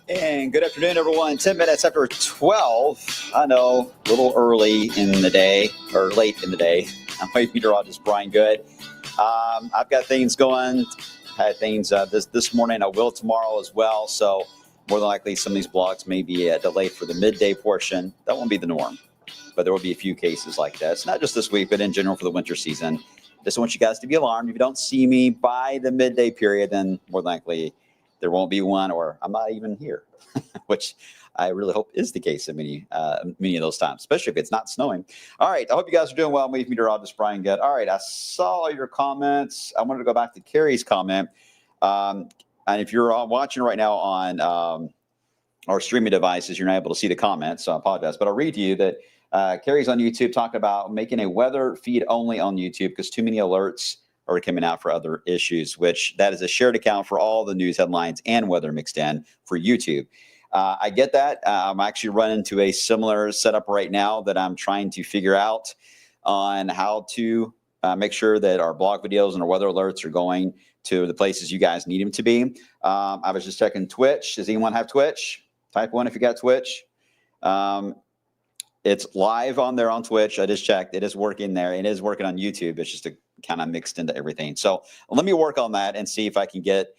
And good afternoon, everyone. 10 minutes after 12. I know, a little early in the day, or late in the day. I'm meteorologist Brian Good. I've got things going. Had things this morning. I will tomorrow as well. So more than likely, some of these blogs may be delayed for the midday portion. That won't be the norm, but there will be a few cases like this. Not just this week, but in general for the winter season. Just want you guys to be alarmed. If you don't see me by the midday period, then more than likely there won't be one, or I'm not even here, which I really hope is the case in many of those times, especially if it's not snowing. All right, I hope you guys are doing well. I'm with meteorologist Brian Good. All right, I saw your comments. I wanted to go back to Carrie's comment. And if you're watching right now on our streaming devices, you're not able to see the comments, so I apologize. But I'll read to you that Carrie's on YouTube talking about making a weather feed only on YouTube because too many alerts are coming out for other issues, which that is a shared account for all the news headlines and weather mixed in for YouTube. I get that. I'm actually running into a similar setup right now that I'm trying to figure out on how to make sure that our blog videos and our weather alerts are going to the places you guys need them to be. I was just checking Twitch. Does anyone have Twitch? Type 1 if you got Twitch. It's live on there on Twitch. I just checked. It is working there. It is working on YouTube. It's just kind of mixed into everything. So let me work on that and see if I can get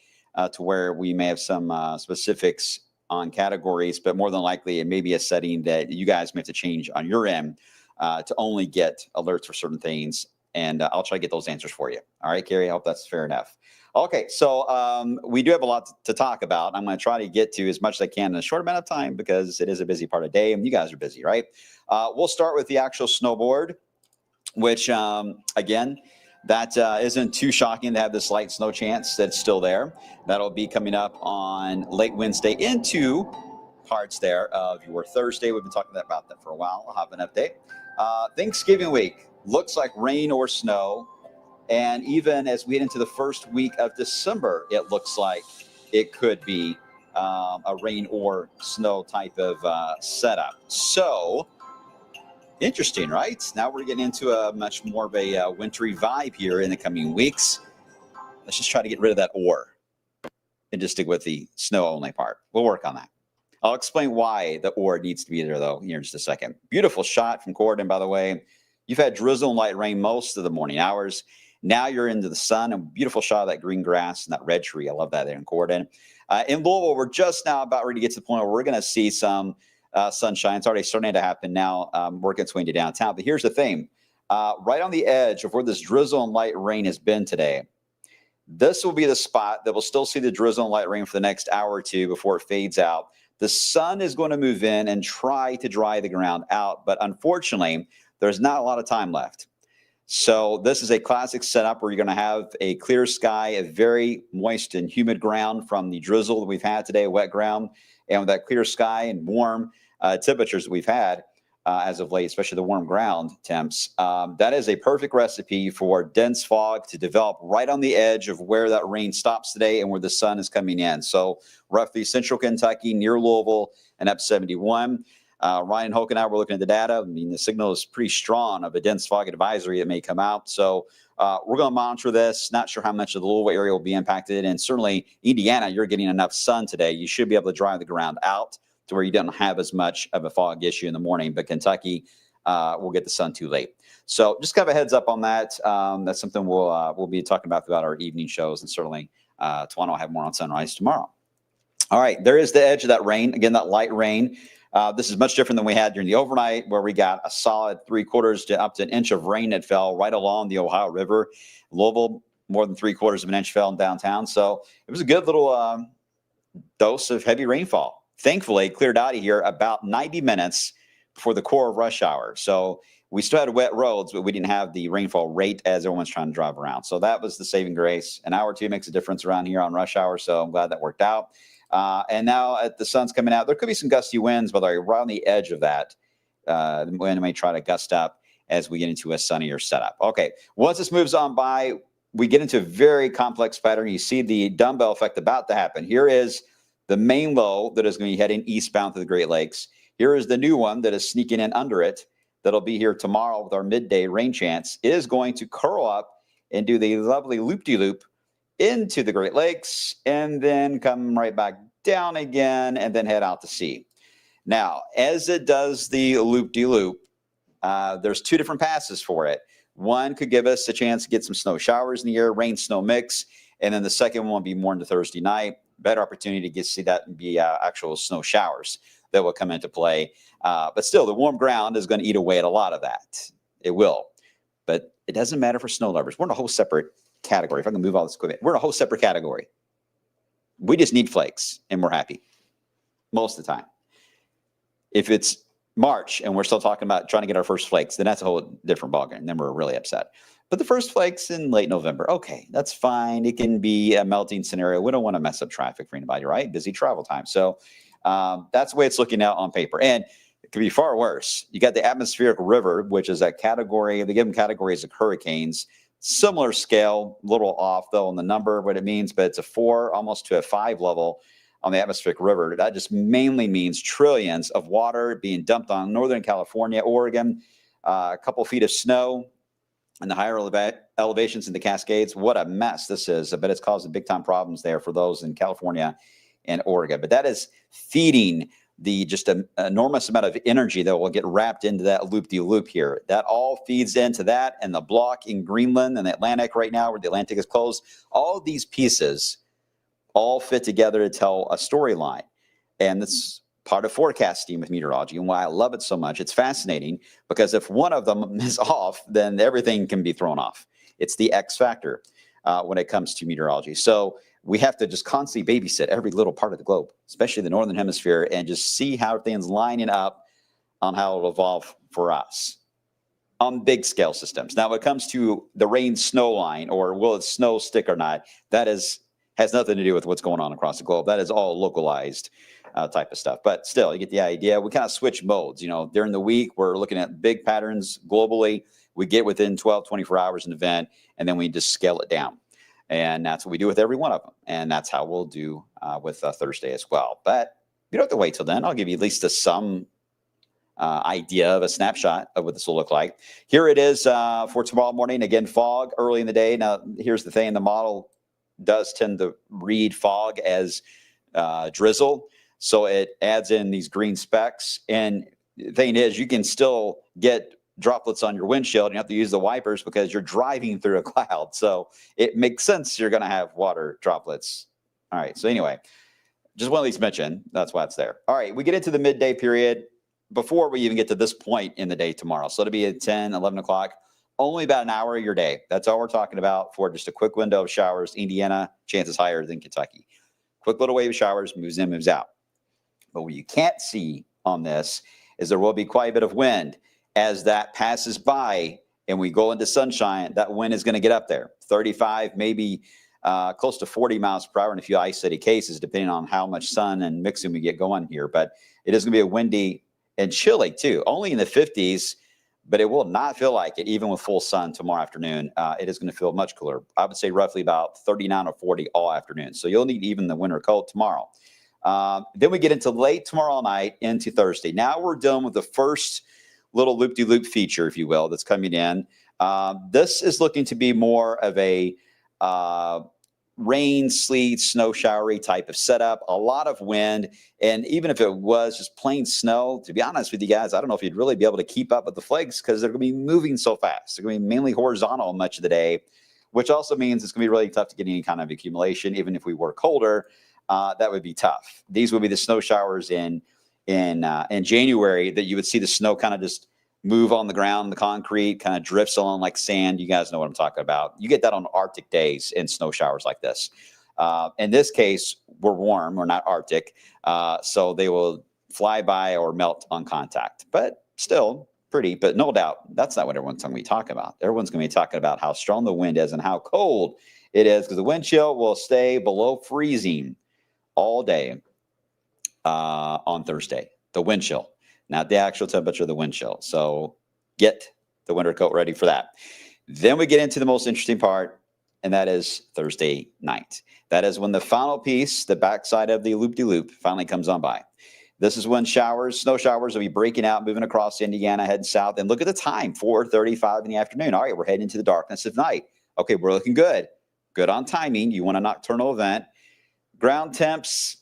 to where we may have some specifics on categories, but more than likely it may be a setting that you guys may have to change on your end to only get alerts for certain things. And I'll try to get those answers for you. All right, Carrie, I hope that's fair enough. Okay, so we do have a lot to talk about. I'm going to try to get to as much as I can in a short amount of time because it is a busy part of the day and you guys are busy, right? We'll start with the actual snowboard, which again, that isn't too shocking to have this light snow chance that's still there. That'll be coming up on late Wednesday into parts there of your Thursday. We've been talking about that for a while. I'll have an update. Thanksgiving week looks like rain or snow. And even as we get into the first week of December, it looks like it could be a rain or snow type of setup. So interesting, right? Now we're getting into a much more of a wintry vibe here in the coming weeks. Let's just try to get rid of that or. and just stick with the snow only part. We'll work on that. I'll explain why the or needs to be there, though, here in just a second. Beautiful shot from Gordon, by the way. You've had drizzle and light rain most of the morning hours. Now you're into the sun, and beautiful shot of that green grass and that red tree. I love that there in Gordon. In Louisville, we're just now about ready to get to the point where we're going to see some sunshine. It's already starting to happen now, working its way into downtown. But here's the thing. Right on the edge of where this drizzle and light rain has been today, this will be the spot that will still see the drizzle and light rain for the next hour or two before it fades out. The sun is going to move in and try to dry the ground out, but unfortunately, there's not a lot of time left. So this is a classic setup where you're going to have a clear sky, a very moist and humid ground from the drizzle that we've had today, wet ground, and with that clear sky and warm temperatures that we've had as of late, especially the warm ground temps. That is a perfect recipe for dense fog to develop right on the edge of where that rain stops today and where the sun is coming in. So roughly central Kentucky, near Louisville, and up 71. Ryan Hoke and I were looking at the data. I mean, the signal is pretty strong of a dense fog advisory that may come out. So we're going to monitor this. Not sure how much of the Louisville area will be impacted. And certainly, Indiana, you're getting enough sun today. You should be able to dry the ground out to where you don't have as much of a fog issue in the morning. But Kentucky will get the sun too late. So just kind of a heads up on that. That's something we'll be talking about throughout our evening shows. And certainly, Tawana will have more on sunrise tomorrow. All right, there is the edge of that rain. Again, that light rain. This is much different than we had during the overnight, where we got a solid 3/4 to up to an inch of rain that fell right along the Ohio River. Louisville, more than 3/4 of an inch fell in downtown. So it was a good little dose of heavy rainfall. Thankfully, it cleared out of here about 90 minutes before the core of rush hour. So we still had wet roads, but we didn't have the rainfall rate as everyone's trying to drive around. So that was the saving grace. An hour or two makes a difference around here on rush hour. So I'm glad that worked out. And now the sun's coming out. There could be some gusty winds, but they're right on the edge of that. The wind may try to gust up as we get into a sunnier setup. Okay, once this moves on by, we get into a very complex pattern. You see the dumbbell effect about to happen. Here is the main low that is going to be heading eastbound to the Great Lakes. Here is the new one that is sneaking in under it. That'll be here tomorrow with our midday rain chance. It is going to curl up and do the lovely loop-de-loop into the Great Lakes and then come right back down again and then head out to sea. Now, as it does the loop-de-loop, there's two different passes for it. One could give us a chance to get some snow showers in the air, rain-snow mix, and then the second one will be more into Thursday night. Better opportunity to see that and be actual snow showers that will come into play. But still, the warm ground is going to eat away at a lot of that. It will. But it doesn't matter for snow lovers. We're in a whole separate category. If I can move all this equipment, we're in a whole separate category. We just need flakes, and we're happy most of the time. If it's March and we're still talking about trying to get our first flakes, then that's a whole different ballgame. And then we're really upset. But the first flakes in late November, okay, that's fine. It can be a melting scenario. We don't want to mess up traffic for anybody, right? Busy travel time. So that's the way it's looking out on paper. And it could be far worse. You got the atmospheric river, which is a category. They give them categories of hurricanes. Similar scale, a little off though on the number, what it means, but it's a 4 almost to a 5 level on the atmospheric river. That just mainly means trillions of water being dumped on Northern California, Oregon, a couple feet of snow and the higher elevations in the Cascades. What a mess this is. I bet it's causing big time problems there for those in California and Oregon. But that is feeding the just an enormous amount of energy that will get wrapped into that loop-de-loop here. That all feeds into that, and the block in Greenland and the Atlantic right now, where the Atlantic is closed. All of these pieces all fit together to tell a storyline. And that's part of forecasting with meteorology, and why I love it so much. It's fascinating because if one of them is off, then everything can be thrown off. It's the X factor when it comes to meteorology. So we have to just constantly babysit every little part of the globe, especially the Northern Hemisphere, and just see how things lining up on how it'll evolve for us on big scale systems. Now, when it comes to the rain snow line, or will it snow stick or not, that has nothing to do with what's going on across the globe. That is all localized type of stuff. But still, you get the idea. We kind of switch modes. You know, during the week, we're looking at big patterns globally. We get within 12, 24 hours an event, and then we just scale it down. And that's what we do with every one of them. And that's how we'll do with Thursday as well. But you don't have to wait till then. I'll give you at least some idea of a snapshot of what this will look like. Here it is for tomorrow morning. Again, fog early in the day. Now, here's the thing. The model does tend to read fog as drizzle. So it adds in these green specks. And the thing is, you can still get droplets on your windshield. And you have to use the wipers because you're driving through a cloud. So it makes sense you're going to have water droplets. All right. So anyway, just one of these mentioned. That's why it's there. All right. We get into the midday period before we even get to this point in the day tomorrow. So it'll be at 10, 11 o'clock. Only about an hour of your day. That's all we're talking about for just a quick window of showers. Indiana, chances higher than Kentucky. Quick little wave of showers, moves in, moves out. But what you can't see on this is there will be quite a bit of wind as that passes by and we go into sunshine. That wind is going to get up there, 35, maybe close to 40 miles per hour in a few isolated cases, depending on how much sun and mixing we get going here. But it is going to be a windy and chilly too, only in the 50s. But it will not feel like it, even with full sun tomorrow afternoon. It is going to feel much cooler. I would say roughly about 39 or 40 all afternoon. So you'll need even the winter coat tomorrow. Then we get into late tomorrow night into Thursday. Now we're done with the first little loop-de-loop feature, if you will, that's coming in. This is looking to be more of a rain, sleet, snow showery type of setup, a lot of wind. And even if it was just plain snow, to be honest with you guys, I don't know if you'd really be able to keep up with the flakes because they're going to be moving so fast. They're going to be mainly horizontal much of the day, which also means it's going to be really tough to get any kind of accumulation. Even if we were colder, that would be tough. These would be the snow showers in January that you would see the snow kind of just move on the ground, the concrete kind of drifts along like sand. You guys know what I'm talking about. You get that on Arctic days in snow showers like this. In this case, we're warm. We're not Arctic. So they will fly by or melt on contact. But still pretty. But no doubt, that's not what everyone's going to be talking about. Everyone's going to be talking about how strong the wind is and how cold it is because the wind chill will stay below freezing all day on Thursday. The wind chill. Not the actual temperature of the wind chill. So get the winter coat ready for that. Then we get into the most interesting part, and that is Thursday night. That is when the final piece, the backside of the loop-de-loop, finally comes on by. This is when snow showers will be breaking out, moving across Indiana, heading south. And look at the time, 4:35 in the afternoon. All right, we're heading into the darkness of night. Okay, we're looking good. Good on timing. You want a nocturnal event. Ground temps,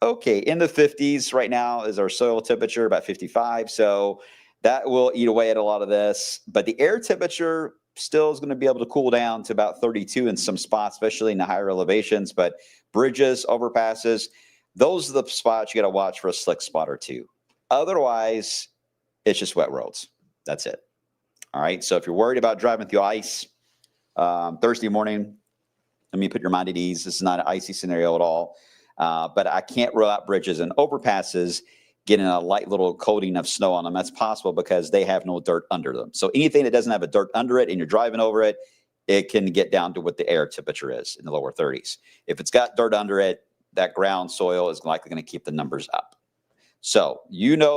okay, in the 50s right now is our soil temperature, about 55. So that will eat away at a lot of this. But the air temperature still is going to be able to cool down to about 32 in some spots, especially in the higher elevations. But bridges, overpasses, those are the spots you got to watch for a slick spot or two. Otherwise, it's just wet roads. That's it. All right. So if you're worried about driving through ice Thursday morning, let me put your mind at ease. This is not an icy scenario at all. But I can't rule out bridges and overpasses getting a light little coating of snow on them. That's possible because they have no dirt under them. So anything that doesn't have a dirt under it and you're driving over it, it can get down to what the air temperature is in the lower 30s. If it's got dirt under it, that ground soil is likely going to keep the numbers up. So,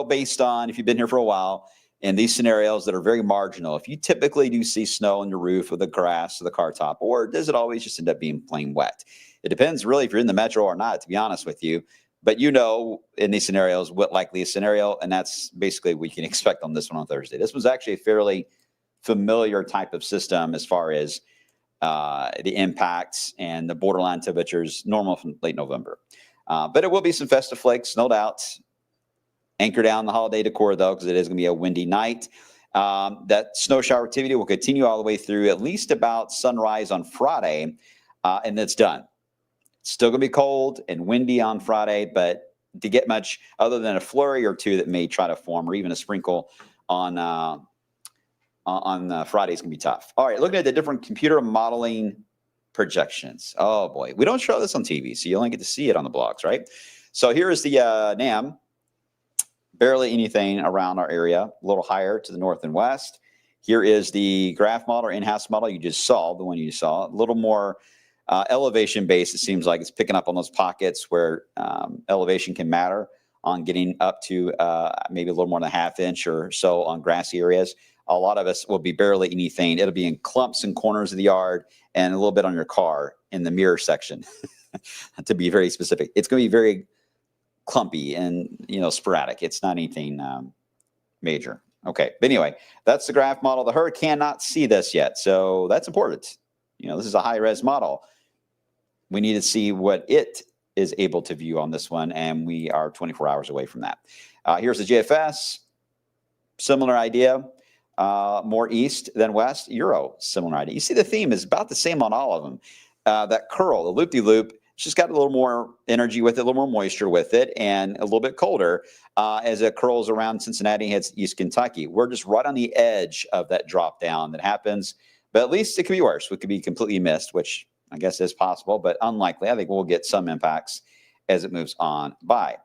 based on if you've been here for a while, in these scenarios that are very marginal, if you typically do see snow on your roof or the grass or the car top, or does it always just end up being plain wet? It depends really if you're in the metro or not, to be honest with you. But in these scenarios, what likely a scenario, and that's basically what you can expect on this one on Thursday. This was actually a fairly familiar type of system as far as the impacts and the borderline temperatures, normal from late November. But it will be some festive flakes, no doubt. Anchor down the holiday decor, though, because it is going to be a windy night. That snow shower activity will continue all the way through at least about sunrise on Friday, and that's done. It's still going to be cold and windy on Friday, but to get much other than a flurry or two that may try to form, or even a sprinkle on Friday is going to be tough. All right, looking at the different computer modeling projections. Oh boy, we don't show this on TV, so you only get to see it on the blogs, right? So here is the NAM. Barely anything around our area, a little higher to the north and west. Here is the graph model or in-house model you just saw, the one you saw, a little more elevation based. It seems like it's picking up on those pockets where elevation can matter on getting up to maybe a little more than a half inch or so on grassy areas. A lot of us will be barely anything. It'll be in clumps and corners of the yard and a little bit on your car in the mirror section, to be very specific. It's going to be very clumpy and sporadic. It's not anything major. Okay, but anyway, that's the graph model. The herd cannot see this yet, so that's important. This is a high-res model. we need to see what it is able to view on this one, and we are 24 hours away from that. Here's the GFS, similar idea, more east than west. Euro, similar idea. You see the theme is about the same on all of them. That curl, the loop-de-loop, it's just got a little more energy with it, a little more moisture with it, and a little bit colder as it curls around Cincinnati and hits East Kentucky. We're just right on the edge of that drop down that happens, but at least it could be worse. It could be completely missed, which I guess is possible, but unlikely. I think we'll get some impacts as it moves on by.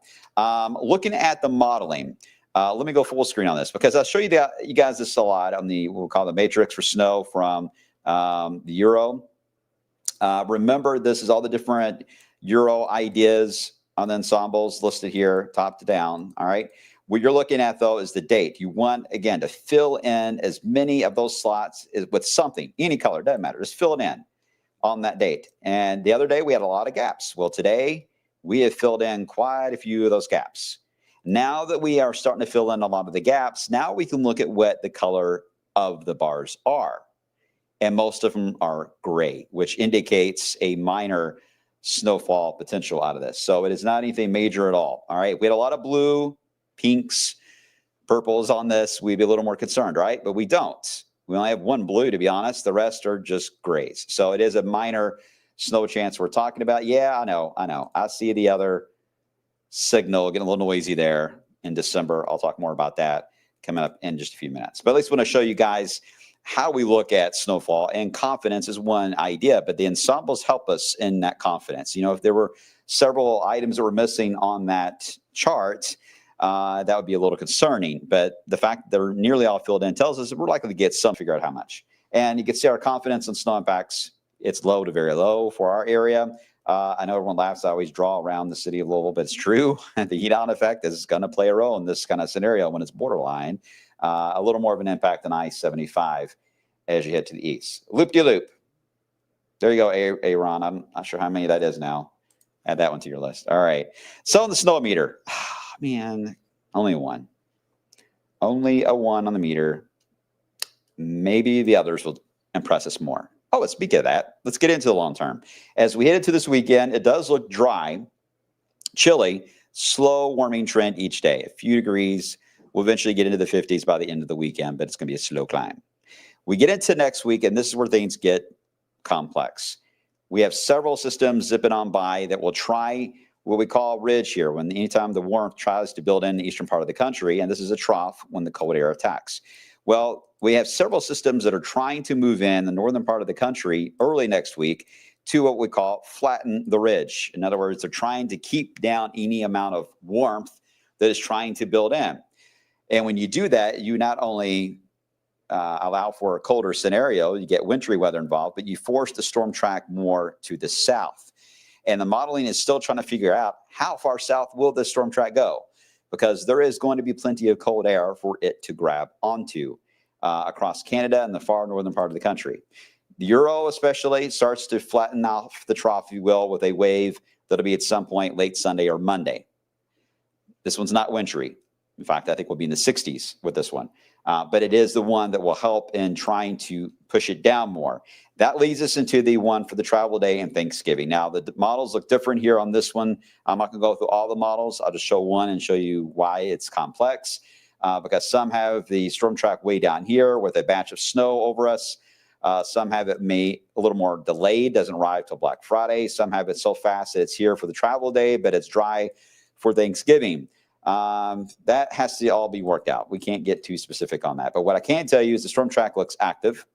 Looking at the modeling, let me go full screen on this because I'll show you guys this a lot on the, we'll call the matrix for snow from the Euro. Remember, this is all the different Euro ideas on the ensembles listed here, top to down. All right. What you're looking at, though, is the date. You want, again, to fill in as many of those slots with something, any color, doesn't matter. Just fill it in on that date. And the other day, we had a lot of gaps. Well, today, we have filled in quite a few of those gaps. Now that we are starting to fill in a lot of the gaps, now we can look at what the color of the bars are. And most of them are gray, which indicates a minor snowfall potential out of this. So it is not anything major at all. All right. We had a lot of blue, pinks, purples on this. We'd be a little more concerned, right? But we don't. We only have one blue, to be honest. The rest are just grays. So it is a minor snow chance we're talking about. Yeah, I know. I see the other signal getting a little noisy there in December. I'll talk more about that coming up in just a few minutes. But at least I want to show you guys how we look at snowfall, and confidence is one idea, but the ensembles help us in that confidence. You know, if there were several items that were missing on that chart, that would be a little concerning. But the fact that they're nearly all filled in tells us that we're likely to get some, figure out how much. And you can see our confidence in snow impacts. It's low to very low for our area. I know everyone laughs. I always draw around the city of Louisville, but it's true. The heat-on effect is going to play a role in this kind of scenario when it's borderline. A little more of an impact than I-75 as you head to the east. Loop-de-loop. There you go, Aaron. I'm not sure how many that is now. Add that one to your list. All right. So on the snow meter, man, only one. Only a 1 on the meter. Maybe the others will impress us more. Oh, let's speak of that. Let's get into the long term. As we head into this weekend, it does look dry, chilly, slow warming trend each day. A few degrees. We'll eventually get into the 50s by the end of the weekend, but it's going to be a slow climb. We get into next week, and this is where things get complex. We have several systems zipping on by that will try what we call ridge here, when anytime the warmth tries to build in the eastern part of the country, and this is a trough when the cold air attacks. Well, we have several systems that are trying to move in the northern part of the country early next week to what we call flatten the ridge. In other words, they're trying to keep down any amount of warmth that is trying to build in. And when you do that, you not only allow for a colder scenario, you get wintry weather involved, but you force the storm track more to the south. And the modeling is still trying to figure out how far south will this storm track go, because there is going to be plenty of cold air for it to grab onto across Canada and the far northern part of the country. The Euro especially starts to flatten off the trough, if you will, with a wave that'll be at some point late Sunday or Monday. This one's not wintry. In fact, I think we'll be in the 60s with this one. But it is the one that will help in trying to push it down more. That leads us into the one for the travel day and Thanksgiving. Now, the models look different here on this one. I'm not going to go through all the models. I'll just show one and show you why it's complex. Because some have the storm track way down here with a batch of snow over us. Some have it a little more delayed, doesn't arrive till Black Friday. Some have it so fast that it's here for the travel day, but it's dry for Thanksgiving. That has to all be worked out. We can't get too specific on that. But what I can tell you is the storm track looks active.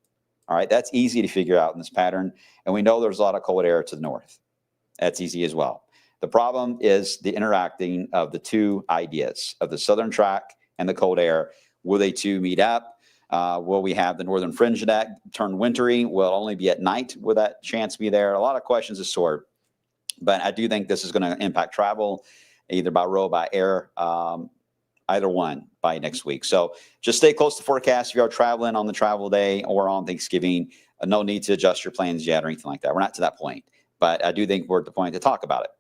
All right, that's easy to figure out in this pattern. And we know there's a lot of cold air to the north. That's easy as well. The problem is the interacting of the two ideas of the southern track and the cold air. Will they two meet up? Will we have the northern fringe of that turn wintry? Will it only be at night? Will that chance be there? A lot of questions of sort. But I do think this is going to impact travel, either by road, by air, either one by next week. So just stay close to forecast if you are traveling on the travel day or on Thanksgiving. No need to adjust your plans yet or anything like that. We're not to that point. But I do think we're at the point to talk about it.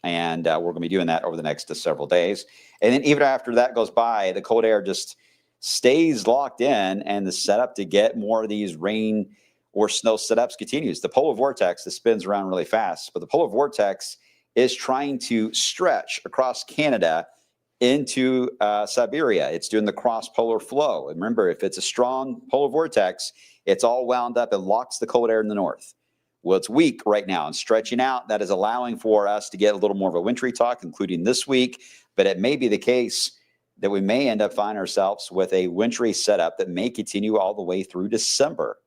And we're going to be doing that over the next several days. And then even after that goes by, the cold air just stays locked in, and the setup to get more of these rain or snow setups continues. The polar vortex, that spins around really fast, but the polar vortex is trying to stretch across Canada into Siberia. It's doing the cross-polar flow. And remember, if it's a strong polar vortex, it's all wound up and locks the cold air in the north. Well, it's weak right now and stretching out. That is allowing for us to get a little more of a wintry talk, including this week. But it may be the case that we may end up finding ourselves with a wintry setup that may continue all the way through December.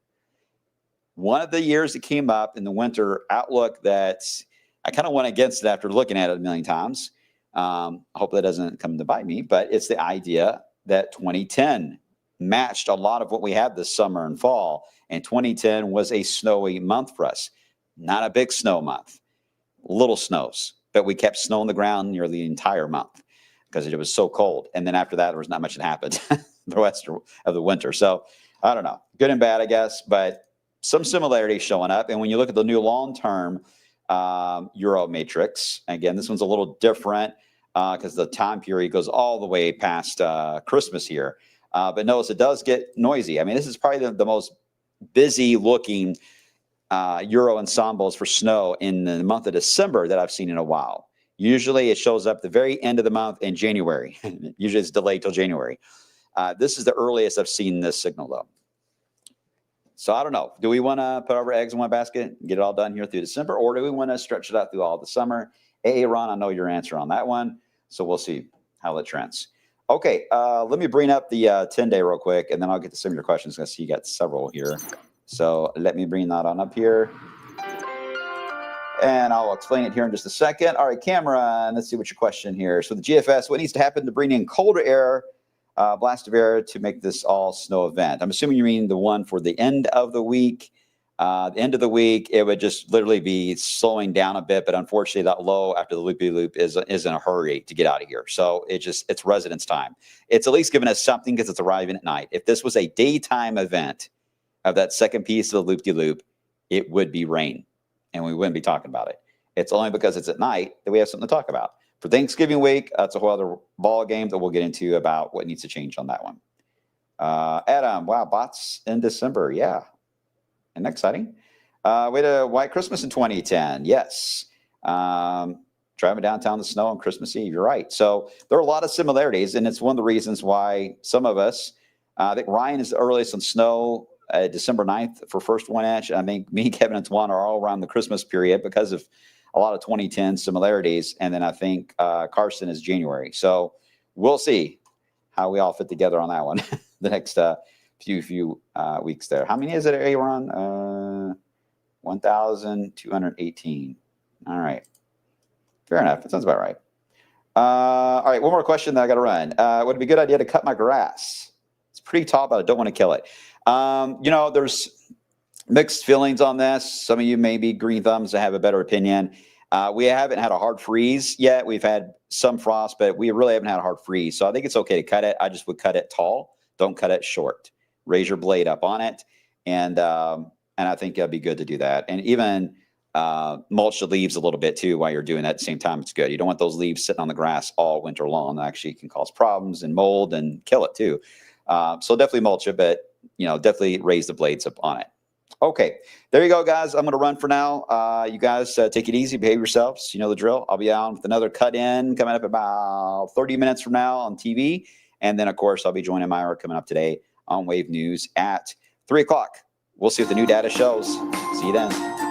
One of the years that came up in the winter outlook that I kind of went against it after looking at it a million times. I hope that doesn't come to bite me, but it's the idea that 2010 matched a lot of what we had this summer and fall. And 2010 was a snowy month for us. Not a big snow month, little snows, but we kept snow on the ground nearly the entire month because it was so cold. And then after that, there was not much that happened the rest of the winter. So I don't know, good and bad, I guess, but some similarities showing up. And when you look at the new long-term Euro matrix, again, this one's a little different because the time period goes all the way past Christmas here. But notice it does get noisy. I mean, this is probably the most busy looking Euro ensembles for snow in the month of December that I've seen in a while. Usually it shows up the very end of the month in January. Usually it's delayed till January. This is the earliest I've seen this signal though. So I don't know. Do we want to put our eggs in one basket and get it all done here through December, or do we want to stretch it out through all the summer? Hey, Ron, I know your answer on that one. So we'll see how it trends. Okay, let me bring up the 10-day real quick, and then I'll get to some of your questions. I see you got several here. So let me bring that on up here. And I'll explain it here in just a second. All right, Cameron, let's see what your question here. So the GFS, what needs to happen to bring in colder air, blast of air to make this all snow event? I'm assuming you mean the one for the end of the week. The end of the week, it would just literally be slowing down a bit, but unfortunately that low after the loopy-loop is in a hurry to get out of here. So it's residence time. It's at least giving us something because it's arriving at night. If this was a daytime event of that second piece of the loop-de-loop, it would be rain, and we wouldn't be talking about it. It's only because it's at night that we have something to talk about. For Thanksgiving week, that's a whole other ball game that we'll get into about what needs to change on that one. Adam, wow, bots in December, yeah. Isn't that exciting? We had a white Christmas in 2010. Yes. Driving downtown the snow on Christmas Eve. You're right. So there are a lot of similarities, and it's one of the reasons why some of us, I think Ryan is the earliest on snow, December 9th for first 1 inch. I think me, Kevin, and Twan are all around the Christmas period because of a lot of 2010 similarities. And then I think Carson is January. So we'll see how we all fit together on that one the next few weeks there. How many is it, Aaron? 1,218. All right. Fair enough. That sounds about right. All right. One more question that I got to run. Would it be a good idea to cut my grass? It's pretty tall, but I don't want to kill it. There's mixed feelings on this. Some of you may be green thumbs that have a better opinion. We haven't had a hard freeze yet. We've had some frost, but we really haven't had a hard freeze. So I think it's okay to cut it. I just would cut it tall. Don't cut it short. Raise your blade up on it. And I think it'd be good to do that. And even mulch the leaves a little bit too while you're doing that at the same time. It's good. You don't want those leaves sitting on the grass all winter long. That actually can cause problems and mold and kill it too. So definitely mulch it, but definitely raise the blades up on it. Okay, there you go, guys. I'm going to run for now. You guys take it easy, behave yourselves. You know the drill. I'll be on with another cut in coming up about 30 minutes from now on TV. And then, of course, I'll be joining Myra coming up today on Wave News at 3 o'clock. We'll see what the new data shows. See you then.